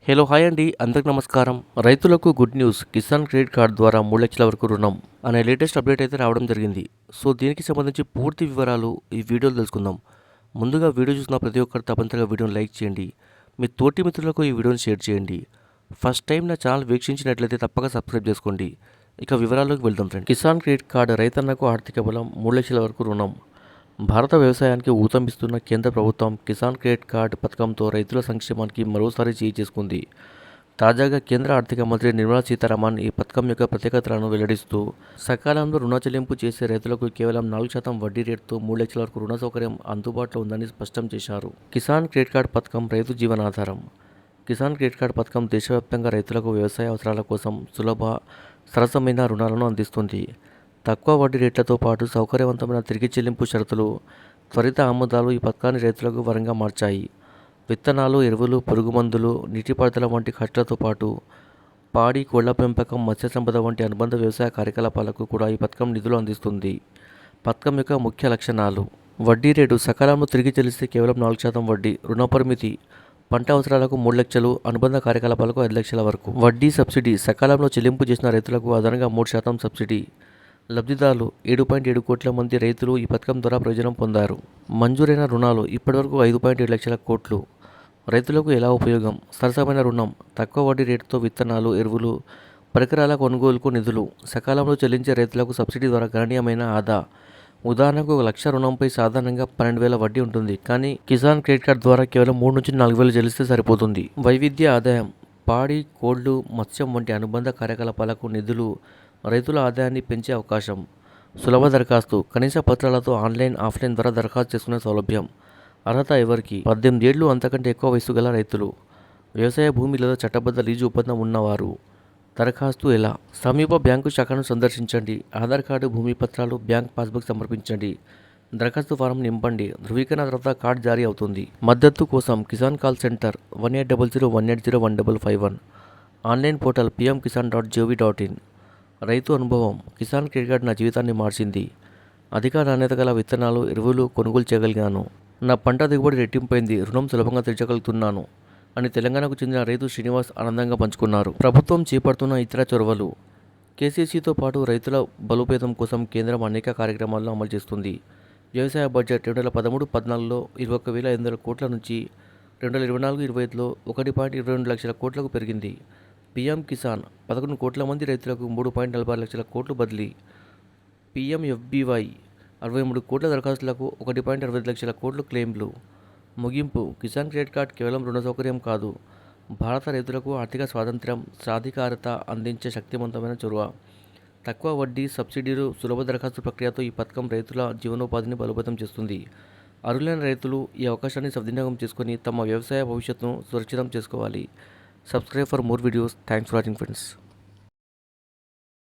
Hello hi అండి, అందరికి నమస్కారం. రైతులకు good news. Kisan credit card ద్వారా 3 లక్షల వరకు రుణం అనే లేటెస్ట్ అప్డేట్ అయితే రావడం జరిగింది. సో దీనికి సంబంధించి పూర్తి వివరాలు ఈ వీడియోలో తెలుసుకుందాం. ముందుగా వీడియో చూసిన ప్రతి ఒక్కరు తప్పనిసరిగా వీడియోని లైక్ చేయండి. మీ తోటి మిత్రులకు ఈ వీడియోని షేర్ చేయండి. ఫస్ట్ టైం నా ఛానల్ వీక్షించినట్లయితే తప్పక సబ్స్క్రైబ్ చేసుకోండి. ఇక వివరాల్లోకి వెళ్దాం ఫ్రెండ్స్. కిసాన్ క్రెడిట్ కార్డ్ రైతన్నకు ఆర్థిక బలం 3 లక్షల వరకు రుణం. భారత వ్యవసాయానికి ఊతమిస్తున్న కేంద్ర ప్రభుత్వం కిసాన్ క్రెడిట్ కార్డ్ పథకంతో రైతుల సంక్షేమానికి మరోసారి చేయి చేసుకుంది. తాజాగా కేంద్ర ఆర్థిక మంత్రి నిర్మలా సీతారామన్ ఈ పథకం యొక్క ప్రత్యేకతలను వెల్లడిస్తూ సకాలంలో రుణ చెల్లింపు చేసే రైతులకు కేవలం 4% వడ్డీ రేటుతో 3 లక్షల వరకు రుణ సౌకర్యం అందుబాటులో ఉందని స్పష్టం చేశారు. కిసాన్ క్రెడిట్ కార్డ్ పథకం రైతు జీవనాధారం. కిసాన్ క్రెడిట్ కార్డ్ పథకం దేశవ్యాప్తంగా రైతులకు వ్యవసాయ అవసరాల కోసం సులభ, సరసమైన రుణాలను అందిస్తుంది. తక్కువ వడ్డీ రేట్లతో పాటు సౌకర్యవంతమైన తిరిగి చెల్లింపు షరతులు, త్వరిత ఆమోదాలు ఈ పథకాన్ని రైతులకు వరంగా మార్చాయి. విత్తనాలు, ఎరువులు, పురుగుమందులు, నీటిపారుదల వంటి ఖర్చులతో పాటు పాడి, కోళ్ల పెంపకం, మత్స్య సంపద వంటి అనుబంధ వ్యవసాయ కార్యకలాపాలకు కూడా ఈ పథకం నిధులు అందిస్తుంది. పథకం యొక్క ముఖ్య లక్షణాలు: వడ్డీ రేటు సకాలంలో తిరిగి చెల్లిస్తే కేవలం 4% వడ్డీ. రుణ పరిమితి: పంట అవసరాలకు 3 లక్షలు, అనుబంధ కార్యకలాపాలకు 5 లక్షల వరకు. వడ్డీ సబ్సిడీ: సకాలంలో చెల్లింపు చేసిన రైతులకు అదనంగా 3% సబ్సిడీ. లబ్ధిదారులు: 7.7 కోట్ల మంది రైతులు ఈ పథకం ద్వారా ప్రయోజనం పొందారు. మంజూరైన రుణాలు: ఇప్పటివరకు 5.7 లక్షల కోట్లు. రైతులకు ఎలా ఉపయోగం: సరసమైన రుణం, తక్కువ వడ్డీ రేటుతో విత్తనాలు, ఎరువులు, పరికరాల కొనుగోలుకు నిధులు, సకాలంలో చెల్లించే రైతులకు సబ్సిడీ ద్వారా గణనీయమైన ఆదా. ఉదాహరణకు 1 లక్ష రుణంపై సాధారణంగా 12,000 వడ్డీ ఉంటుంది, కానీ కిసాన్ క్రెడిట్ కార్డ్ ద్వారా కేవలం 3 నుంచి 4,000 చెల్లిస్తే సరిపోతుంది. వైవిధ్య ఆదాయం: పాడి, కోళ్లు, మత్స్యం వంటి అనుబంధ కార్యకలాపాలకు నిధులు రైతుల ఆదాయాన్ని పెంచే అవకాశం. సులభ దరఖాస్తు: కనీస పత్రాలతో ఆన్లైన్, ఆఫ్లైన్ ద్వారా దరఖాస్తు చేసుకునే సౌలభ్యం. అర్హత ఎవరికి: 18 ఏళ్లు అంతకంటే ఎక్కువ వయసు గల రైతులు, వ్యవసాయ భూమి లేదా చట్టబద్ధ లీజు ఒప్పందం ఉన్నవారు. దరఖాస్తు ఎలా: సమీప బ్యాంకు శాఖను సందర్శించండి. ఆధార్ కార్డు, భూమి పత్రాలు, బ్యాంక్ పాస్బుక్ సమర్పించండి. దరఖాస్తు ఫారం నింపండి. ధృవీకరణ తర్వాత కార్డు జారీ అవుతుంది. మద్దతు కోసం Kisan call centre 1800 180 1551. Online portal pmkisan.gov.in. రైతు అనుభవం: కిసాన్ క్రెడిట్ కార్డ్ నా జీవితాన్ని మార్చింది. అధిక నాణ్యత గల విత్తనాలు, ఎరువులు కొనుగోలు చేయగలిగాను. నా పంట దిగుబడి రెట్టింపైంది. రుణం సులభంగా తీర్చగలుగుతున్నాను అని తెలంగాణకు చెందిన రైతు శ్రీనివాస్ ఆనందంగా పంచుకున్నారు. ప్రభుత్వం చేపడుతున్న ఇతర చొరవలు: కేసీసీతో పాటు రైతుల బలోపేతం కోసం కేంద్రం అనేక కార్యక్రమాలను అమలు చేస్తుంది. వ్యవసాయ బడ్జెట్ 2013-14లో 21,500 కోట్ల నుంచి 2024-25లో 1.22 లక్షల కోట్లకు పెరిగింది. పీఎం కిసాన్: 11 కోట్ల మంది రైతులకు 3.46 లక్షల కోట్లు బదిలీ. పీఎంఎఫ్బీవై: 63 కోట్ల దరఖాస్తులకు 1.65 లక్షల కోట్లు క్లెయిమ్లు. ముగింపు: కిసాన్ క్రెడిట్ కార్డ్ కేవలం రుణ సౌకర్యం కాదు, భారత రైతులకు ఆర్థిక స్వాతంత్ర్యం, సాధికారత అందించే శక్తివంతమైన చొరవ. తక్కువ వడ్డీ, సబ్సిడీలు, సులభ దరఖాస్తు ప్రక్రియతో ఈ పథకం రైతుల జీవనోపాధిని బలోపేతం చేస్తుంది. అర్హులైన రైతులు ఈ అవకాశాన్ని సద్వినియోగం చేసుకొని తమ వ్యవసాయ భవిష్యత్తును సురక్షితం చేసుకోవాలి. Subscribe for more videos. Thanks for watching, friends.